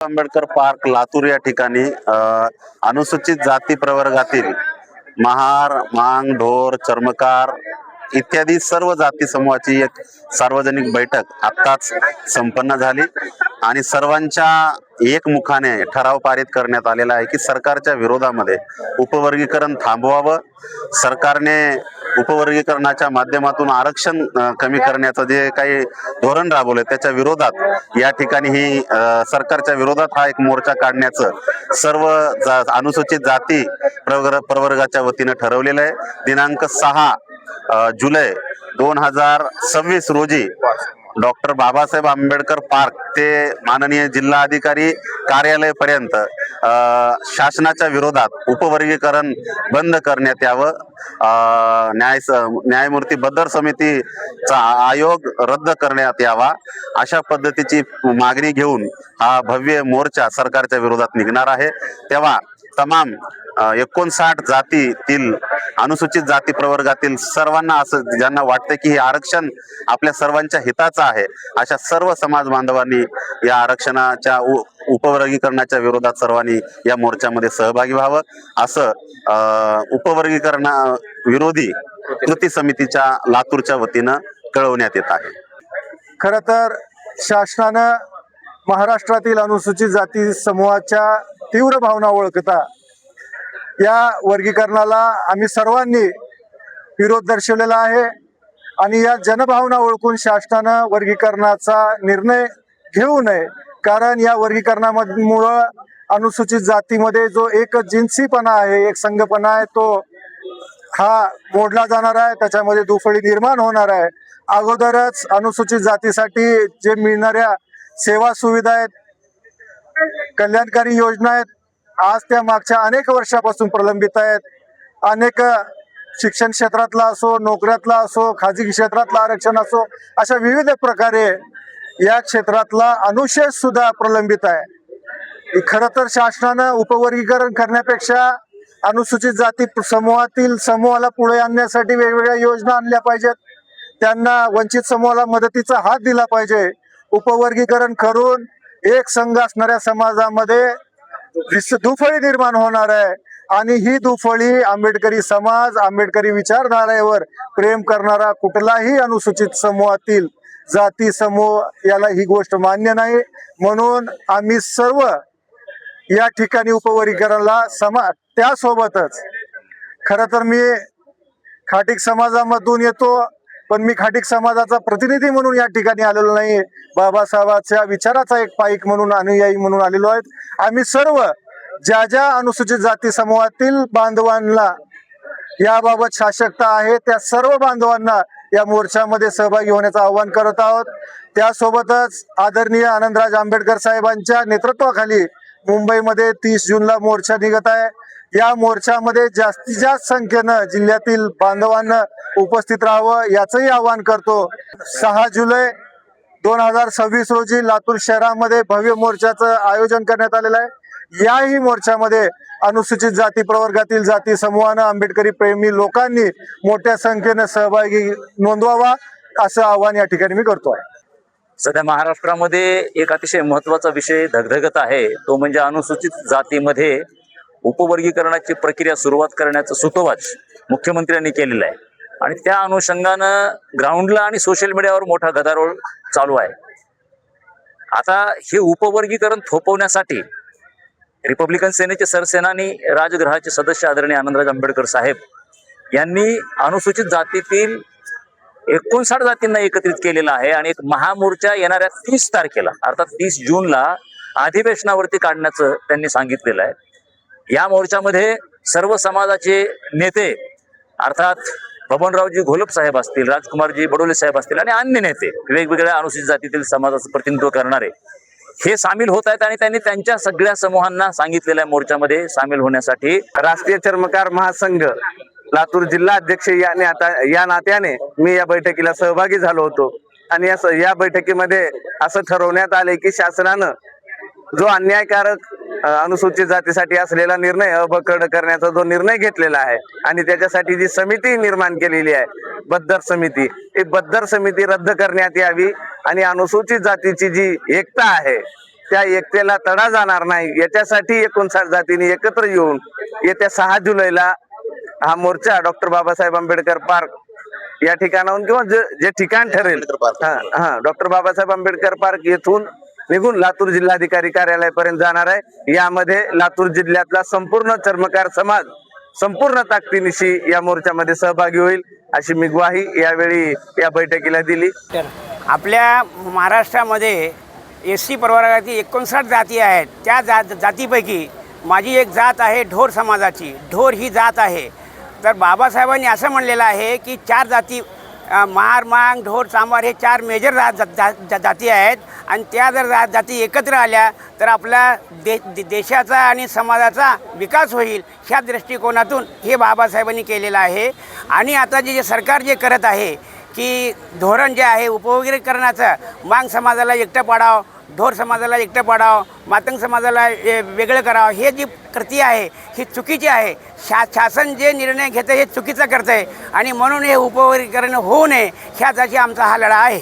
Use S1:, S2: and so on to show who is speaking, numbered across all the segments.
S1: Ambedkar park Latur या ठिकाणी अनुसूचित जाती प्रवर्गातील महार, मांग, ढोर, चर्मकार इत्यादी सर्व जाती समूहाची एक सार्वजनिक बैठक आत्ताच संपन्न झाली आणि सर्वांच्या एकमुखाने ठराव पारित करण्यात आलेला आहे की सरकारच्या विरोधामध्ये उपवर्गीकरण थांबवावं. सरकारने उपवर्गीकरणाच्या माध्यमातून आरक्षण कमी करण्याचं जे काही धोरण राबवलं त्याच्या विरोधात या ठिकाणी ही सरकारच्या विरोधात हा एक मोर्चा काढण्याचं सर्व अनुसूचित जाती प्रवर्गाच्या वतीनं ठरवलेलं आहे. दिनांक 6 जुलै 2026 रोजी डॉक्टर बाबासाहेब आंबेडकर पार्क ते माननीय जिल्हा अधिकारी कार्यालय पर्यंत शासनाच्या विरोधात उपवर्गीकरण बंद करण्यात यावं, न्यायमूर्ती बद्दर समितीचा आयोग रद्द करण्यात यावा अशा पद्धतीची मागणी घेऊन हा भव्य मोर्चा सरकारच्या विरोधात निघणार आहे. तेव्हा तमाम 59 जातीतील अनुसूचित जाती प्रवर्गातील सर्वांना असं ज्यांना वाटतं की हे आरक्षण आपल्या सर्वांच्या हिताचं आहे अशा सर्व समाज बांधवांनी या आरक्षणाच्या उपवर्गीकरणाच्या विरोधात सर्वांनी या मोर्चामध्ये सहभागी व्हावं असं उपवर्गीकरणा विरोधी कृती समितीच्या लातूरच्या वतीनं कळवण्यात येत आहे.
S2: खरं तर शासनानं महाराष्ट्रातील अनुसूचित जाती समूहाच्या तीव्र भावना ओळखता या वर्गीकरणाला आम्ही सर्वांनी विरोध दर्शवलेला आहे आणि या जनभावना ओळखून शासनानं वर्गीकरणाचा निर्णय घेऊ नये. कारण या वर्गीकरणामुळं अनुसूचित जातीमध्ये जो एक जिन्सीपणा आहे, एक संघपणा आहे, तो हा मोडला जाणार आहे. त्याच्यामध्ये दुफळी निर्माण होणार आहे. अगोदरच अनुसूचित जातीसाठी जे मिळणाऱ्या सेवा सुविधा आहेत, कल्याणकारी योजना आहेत, आज त्या मागच्या अनेक वर्षापासून प्रलंबित आहेत. अनेक शिक्षण क्षेत्रातला असो, नोकऱ्यातला असो, खाजगी क्षेत्रातलं आरक्षण असो, अशा विविध प्रकारे या क्षेत्रातला अनुशेष सुद्धा प्रलंबित आहे. खरं तर शासनानं उपवर्गीकरण करण्यापेक्षा अनुसूचित जाती समूहाला पुढे आणण्यासाठी वेगवेगळ्या योजना आणल्या पाहिजेत. त्यांना वंचित समूहाला मदतीचा हात दिला पाहिजे. उपवर्गीकरण करून एक संघ असणाऱ्या समाजामध्ये दुफळी निर्माण होणार आहे आणि ही दुफळी आंबेडकरी समाज, आंबेडकरी विचारधारेवर प्रेम करणारा कुठलाही अनुसूचित समूहातील जाती समूह याला ही गोष्ट मान्य नाही. म्हणून आम्ही सर्व या ठिकाणी उपवर्गीकरणाला त्यासोबतच खरं तर मी खाटीक समाजामधून येतो, पण मी खाटीक समाजाचा प्रतिनिधी म्हणून या ठिकाणी आलेलो नाही. बाबासाहेबांच्या विचाराचा एक पाईक म्हणून, अनुयायी म्हणून आलेलो आहेत. आम्ही सर्व ज्या अनुसूचित जाती समूहातील बांधवांना याबाबत शासकता आहे त्या सर्व बांधवांना या मोर्चामध्ये सहभागी होण्याचं आवाहन करत आहोत. त्यासोबतच आदरणीय आनंदराज आंबेडकर साहेबांच्या नेतृत्वाखाली मुंबईमध्ये 30 जूनला मोर्चा निघत आहे. या मोर्चामध्ये जास्तीत जास्त संख्येनं जिल्ह्यातील बांधवांना उपस्थित राहावं याचंही आवाहन करतो. 6 जुलै 2026 रोजी लातूर शहरामध्ये भव्य मोर्चाचं आयोजन करण्यात आलेलं आहे. याही मोर्चामध्ये अनुसूचित जाती प्रवर्गातील जाती समूहानं, आंबेडकरी प्रेमी लोकांनी मोठ्या संख्येनं सहभागी नोंदवावा असं आवाहन या ठिकाणी मी करतो आहे.
S3: सध्या महाराष्ट्रामध्ये एक अतिशय महत्त्वाचा विषय धगधगत आहे, तो म्हणजे अनुसूचित जातीमध्ये उपवर्गीकरणाची प्रक्रिया सुरुवात करण्याचं सुतोवाच मुख्यमंत्र्यांनी केलेलं आहे आणि त्या अनुषंगानं ग्राउंडला आणि सोशल मीडियावर मोठा गदारोळ चालू आहे. आता हे उपवर्गीकरण थोपवण्यासाठी रिपब्लिकन सेनेचे सरसेनानी राजगृहाचे सदस्य आदरणीय आनंदराज आंबेडकर साहेब यांनी अनुसूचित जातीतील 59 जातींना एकत्रित केलेला आहे आणि एक महामोर्चा येणाऱ्या 30 तारखेला अर्थात 30 जूनला अधिवेशनावरती काढण्याचं त्यांनी सांगितलेलं आहे. या मोर्चामध्ये सर्व समाजाचे नेते अर्थात बबनरावजी घोलप साहेब असतील, राजकुमारजी बडोले साहेब असतील आणि अन्य नेते वेगवेगळ्या अनुसूचित जातीतील समाजाचं प्रतिनिधित्व करणारे हे सामील होत आहेत आणि त्यांनी त्यांच्या सगळ्या समूहांना सांगितलेल्या मोर्चामध्ये सामील होण्यासाठी
S4: राष्ट्रीय चर्मकार महासंघ लातूर जिल्हा अध्यक्ष या नात्याने मी या बैठकीला सहभागी झालो होतो आणि या बैठकीमध्ये असं ठरवण्यात आले की शासनानं जो अन्यायकारक अनुसूचित जातीसाठी असलेला निर्णय अबकड करण्याचा जो निर्णय घेतलेला आहे आणि त्याच्यासाठी जी समिती निर्माण केलेली आहे बद्दर समिती, ही बद्दर समिती रद्द करण्यात यावी आणि अनुसूचित जातीची जी एकता आहे त्या एकतेला तडा जाणार नाही याच्यासाठी 59 जातींनी एकत्र येऊन येत्या 6 जुलैला हा मोर्चा डॉक्टर बाबासाहेब आंबेडकर पार्क या ठिकाणाहून किंवा जे ठिकाण ठरेल डॉक्टर बाबासाहेब आंबेडकर पार्क येथून निघून लातूर जिल्हाधिकारी कार्यालयापर्यंत जाणार आहे। यामध्ये लातूर जिल्ह्यातला संपूर्ण चर्मकार समाज संपूर्ण ताकदीनिशी या मोर्चामध्ये सहभागी होईल अशी मी ग्वाही यावेळी या बैठकीला दिली।
S5: आपल्या महाराष्ट्रामध्ये SC प्रवर्गातील 59 जाती आहेत। त्या जातीपैकी माझी एक जात आहे ढोर समाजाची। ढोर ही जात आहे। तर बाबासाहेबांनी असं म्हणलेलं आहे की 4 जाती महार, मांग, ढोर, चांभार हे 4 मेजर जाती आहेत आणि त्या जर जाती एकत्र आल्या तर आपला देशाचा आणि समाजाचा विकास होईल। ह्या दृष्टिकोनातून हे बाबासाहेबांनी केलेलं आहे। आणि आता जे सरकार जे करत आहे की धोरण जे आहे उपवर्गीकरणाचं, मांग समाजाला एकटं पाडावं, ढोर समाजाला एकटं पाडावं, मातंग समाजाला वेगळं करावं, हे जी कृती आहे ही चुकीची आहे। शासन जे निर्णय घेतं हे चुकीचं करतं आहे आणि म्हणून हे उपवर्गीकरण होऊ नये ह्यासाठी आमचा हा लढा आहे।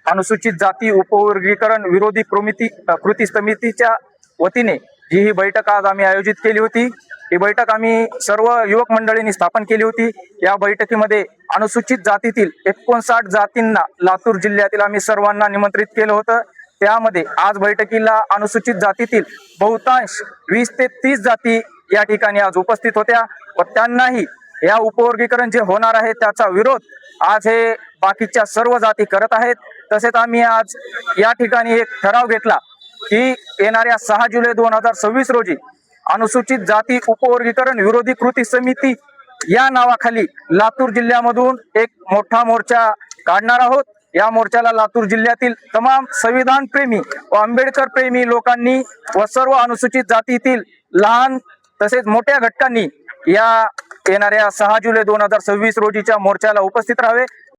S6: अनुसूचित जाती उपवर्गीकरण विरोधी कृती समितीच्या वतीने जी ही बैठक आज आम्ही आयोजित केली होती, ही बैठक आम्ही सर्व युवक मंडळींनी स्थापन केली होती। या बैठकीमध्ये अनुसूचित जातीतील 59 जातींना लातूर जिल्ह्यातील आम्ही सर्वांना निमंत्रित केलं होतं। त्यामध्ये आज बैठकीला अनुसूचित जातीतील बहुतांश 20 ते 30 जाती या ठिकाणी आज उपस्थित होत्या व त्यांनाही या उपवर्गीकरण जे होणार आहे त्याचा विरोध आज हे बाकीच्या सर्व जाती करत आहेत। तसेच आम्ही आज या ठिकाणी एक ठराव घेतला की येणाऱ्या 6 जुलै 2026 रोजी अनुसूचित जाती उपवर्गीकरण विरोधी कृती समिती या नावाखाली लातूर जिल्ह्यामधून एक मोठा मोर्चा काढणार आहोत। या मोर्चाला लातूर जिल्ह्यातील तमाम संविधान प्रेमी व आंबेडकर प्रेमी लोकांनी व सर्व अनुसूचित जातीतील लहान तसेच मोठ्या घटकांनी या येणाऱ्या 6 जुलै 2026 रोजीच्या मोर्चाला उपस्थित राहावे।